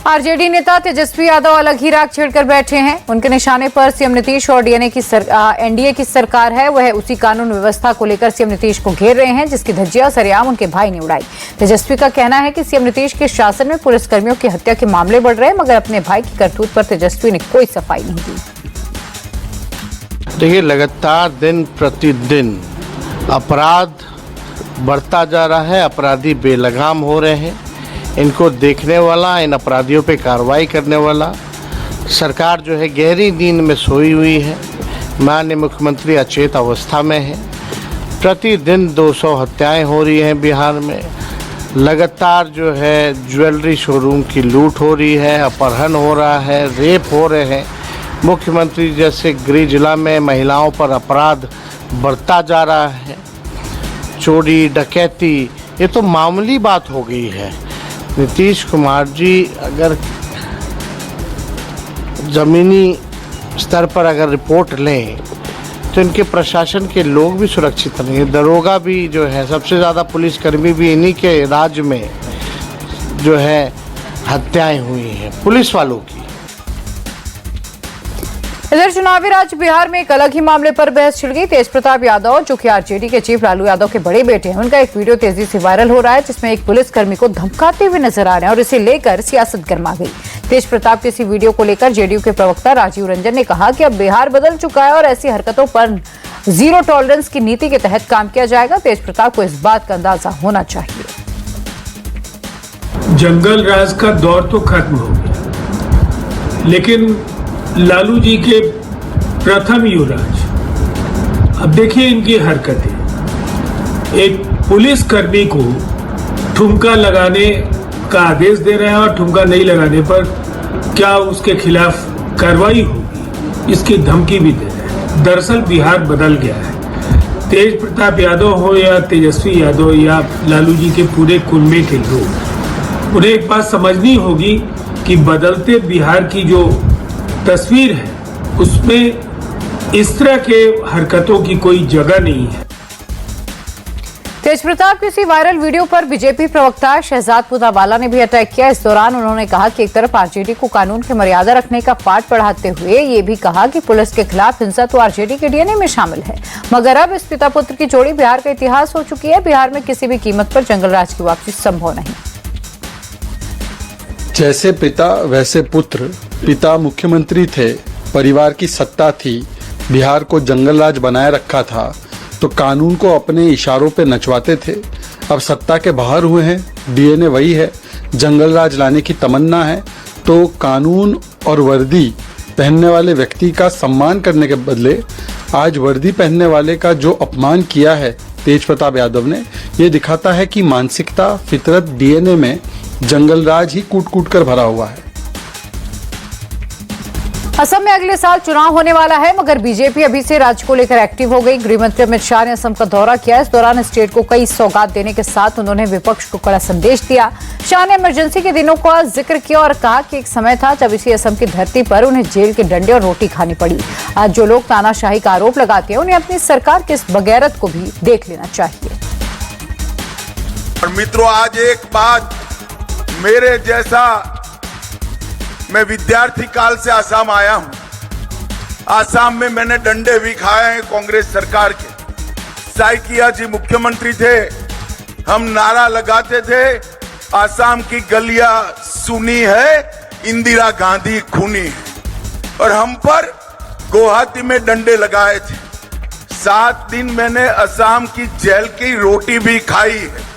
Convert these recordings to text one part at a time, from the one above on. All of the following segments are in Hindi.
आरजेडी नेता तेजस्वी यादव अलग ही राग छेड़कर बैठे हैं। उनके निशाने पर सीएम नीतीश और एनडीए की सरकार है। वह उसी कानून व्यवस्था को लेकर सीएम नीतीश को घेर रहे हैं, जिसकी धज्जियां सरेआम उनके भाई ने उड़ाई। तेजस्वी का कहना है कि सीएम नीतीश के शासन में पुलिसकर्मियों की हत्या के मामले बढ़ रहे हैं, मगर अपने भाई की करतूत पर तेजस्वी ने कोई सफाई नहीं दी। देखिए, लगातार दिन प्रतिदिन अपराध बढ़ता जा रहा है, अपराधी बेलगाम हो रहे हैं। इनको देखने वाला, इन अपराधियों पे कार्रवाई करने वाला सरकार जो है गहरी नींद में सोई हुई है। माननीय मुख्यमंत्री अचेत अवस्था में है। प्रतिदिन 200 हत्याएं हो रही हैं बिहार में। लगातार जो है ज्वेलरी शोरूम की लूट हो रही है, अपहरण हो रहा है, रेप हो रहे हैं। मुख्यमंत्री जैसे गृह जिला में महिलाओं पर अपराध बढ़ता जा रहा है। चोरी डकैती ये तो मामूली बात हो गई है। नीतीश कुमार जी अगर ज़मीनी स्तर पर अगर रिपोर्ट लें तो इनके प्रशासन के लोग भी सुरक्षित नहीं हैं। दरोगा भी जो है, सबसे ज़्यादा पुलिसकर्मी भी इन्हीं के राज्य में जो है हत्याएं हुई हैं पुलिस वालों की। इधर चुनावी राज्य बिहार में एक अलग ही मामले पर बहस छिड़ गई। तेज प्रताप यादव, जो कि आरजेडी के चीफ लालू यादव के बड़े बेटे हैं, उनका एक वीडियो तेजी से वायरल हो रहा है, जिसमें एक पुलिसकर्मी को धमकाते हुए नजर आ रहे हैं और इसे लेकर सियासत गर्मा गई। तेज प्रताप के इसी वीडियो को लेकर जेडीयू के प्रवक्ता राजीव रंजन ने कहा कि अब बिहार बदल चुका है और ऐसी हरकतों पर जीरो टॉलरेंस की नीति के तहत काम किया जाएगा। तेज प्रताप को इस बात का अंदाजा होना चाहिए। जंगल राज का दौर तो खत्म हो गया, लेकिन लालू जी के प्रथम युवराज, अब देखिए इनकी हरकतें। एक पुलिसकर्मी को ठुमका लगाने का आदेश दे रहे हैं और ठुमका नहीं लगाने पर क्या उसके खिलाफ कार्रवाई होगी, इसकी धमकी भी दे रहे हैं। दरअसल बिहार बदल गया है। तेज प्रताप यादव हो या तेजस्वी यादव या लालू जी के पूरे कुनबे के लोग, उन्हें एक बात समझनी होगी कि बदलते बिहार की जो तस्वीर है उसमें इस तरह के हरकतों की कोई जगह नहीं है। तेज प्रताप की इसी वायरल वीडियो पर बीजेपी प्रवक्ता शहजाद पूनावाला ने भी अटैक किया। इस दौरान उन्होंने कहा कि एक तरफ आरजेडी को कानून की मर्यादा रखने का पाठ पढ़ाते हुए ये भी कहा कि पुलिस के खिलाफ हिंसा तो आरजेडी के डीएनए में शामिल है, मगर अब इस पिता पुत्र की जोड़ी बिहार का इतिहास हो चुकी है। बिहार में किसी भी कीमत पर जंगल राज की वापसी संभव नहीं। जैसे पिता वैसे पुत्र। पिता मुख्यमंत्री थे, परिवार की सत्ता थी, बिहार को जंगल राज बनाए रखा था, तो कानून को अपने इशारों पे नचवाते थे। अब सत्ता के बाहर हुए हैं, डीएनए वही है, जंगल राज लाने की तमन्ना है, तो कानून और वर्दी पहनने वाले व्यक्ति का सम्मान करने के बदले आज वर्दी पहनने वाले का जो अपमान किया है तेज प्रताप यादव ने, ये दिखाता है कि मानसिकता, फितरत, डीएनए में जंगल राज ही कूट कूट कर भरा हुआ है। असम में अगले साल चुनाव होने वाला है, मगर बीजेपी अभी से राज्य को लेकर एक्टिव हो गई। गृहमंत्री अमित शाह ने असम का दौरा किया। इस दौरान स्टेट को कई सौगात देने के साथ उन्होंने विपक्ष को कड़ा संदेश दिया। शाह ने इमरजेंसी के दिनों का जिक्र किया और कहा कि एक समय था जब इसी असम की धरती पर उन्हें जेल के डंडे और रोटी खानी पड़ी। आज जो लोग तानाशाही का आरोप लगाते हैं, उन्हें अपनी सरकार की इस बगैरत को भी देख लेना चाहिए। और मित्रों, आज एक बात मेरे जैसा, मैं विद्यार्थी काल से आसाम आया हूं। आसाम में मैंने डंडे भी खाए हैं कांग्रेस सरकार के। साइकिया जी मुख्यमंत्री थे, हम नारा लगाते थे, आसाम की गलियां सुनी है, इंदिरा गांधी खूनी है, और हम पर गुवाहाटी में डंडे लगाए थे। 7 दिन मैंने असम की जेल की रोटी भी खाई है।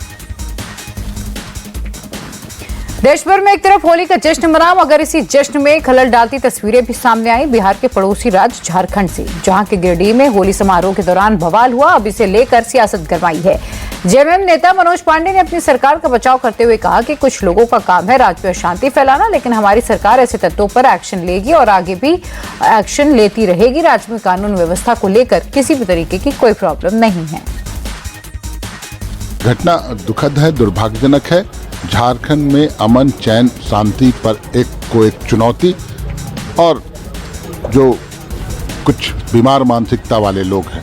देश भर में एक तरफ होली का जश्न मना, मगर इसी जश्न में खलल डालती तस्वीरें भी सामने आई बिहार के पड़ोसी राज्य झारखंड से, जहां के गिरिडीह में होली समारोह के दौरान बवाल हुआ। अब इसे लेकर सियासत गरमाई है। जेएमएम नेता मनोज पांडे ने अपनी सरकार का बचाव करते हुए कहा कि कुछ लोगों का काम है राज्य में अशांति फैलाना, लेकिन हमारी सरकार ऐसे तत्वों पर एक्शन लेगी और आगे भी एक्शन लेती रहेगी। राज्य में कानून व्यवस्था को लेकर किसी भी तरीके की कोई प्रॉब्लम नहीं है। घटना दुखद है, दुर्भाग्यजनक है। झारखंड में अमन, चैन, शांति पर एक चुनौती, और जो कुछ बीमार मानसिकता वाले लोग हैं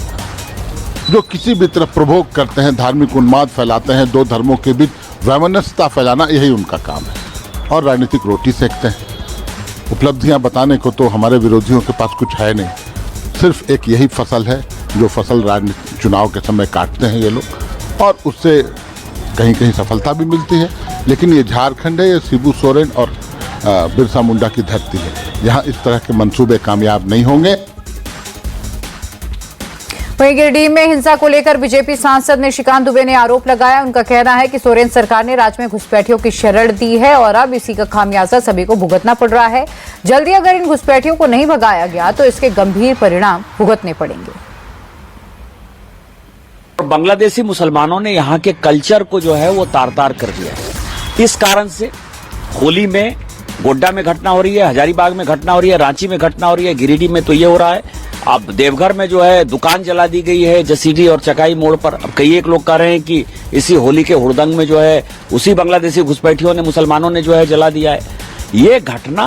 जो किसी भी तरफ प्रभोग करते हैं, धार्मिक उन्माद फैलाते हैं, दो धर्मों के बीच वैमनस्यता फैलाना, यही उनका काम है। और राजनीतिक रोटी सेकते हैं। उपलब्धियां बताने को तो हमारे विरोधियों के पास कुछ है नहीं, सिर्फ एक यही फसल है जो फसल राजनीतिक चुनाव के समय काटते हैं ये लोग, और उससे कहीं कहीं सफलता भी मिलती है। लेकिन ये झारखंड है, ये शिबू सोरेन और बिरसा मुंडा की धरती है, यहाँ इस तरह के मंसूबे कामयाब नहीं होंगे। वहीं गिरिडीह में हिंसा को लेकर बीजेपी सांसद निशिकांत दुबे ने आरोप लगाया। उनका कहना है कि सोरेन सरकार ने राज्य में घुसपैठियों की शरण दी है और अब इसी का खामियाजा सभी को भुगतना पड़ रहा है। जल्दी अगर इन घुसपैठियों को नहीं भगाया गया तो इसके गंभीर परिणाम भुगतने पड़ेंगे। बांग्लादेशी मुसलमानों ने यहाँ के कल्चर को जो है वो तार-तार कर दिया है। इस कारण से होली में गोड्डा में घटना हो रही है, हजारीबाग में घटना हो रही है, रांची में घटना हो रही है, गिरिडीह में तो ये हो रहा है। अब देवघर में जो है दुकान जला दी गई है जसीडीह और चकाई मोड़ पर। अब कई एक लोग कह रहे हैं कि इसी होली के हुड़दंग में जो है उसी बांग्लादेशी घुसपैठियों ने, मुसलमानों ने जो है जला दिया है। ये घटना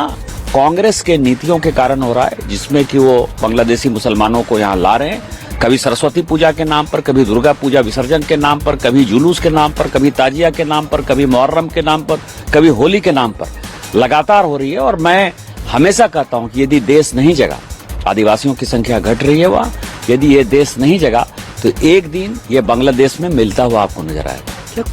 कांग्रेस के नीतियों के कारण हो रहा है, जिसमें कि वो बांग्लादेशी मुसलमानों को यहाँ ला रहे हैं, कभी सरस्वती पूजा के नाम पर, कभी दुर्गा पूजा विसर्जन के नाम पर, कभी जुलूस के नाम पर, कभी ताजिया के नाम पर, कभी मुहर्रम के नाम पर, कभी होली के नाम पर लगातार हो रही है। और मैं हमेशा कहता हूं कि यदि देश नहीं जगा, आदिवासियों की संख्या घट रही है वहां, यदि ये देश नहीं जगा तो एक दिन ये बांग्लादेश में मिलता हुआ आपको नजर आएगा।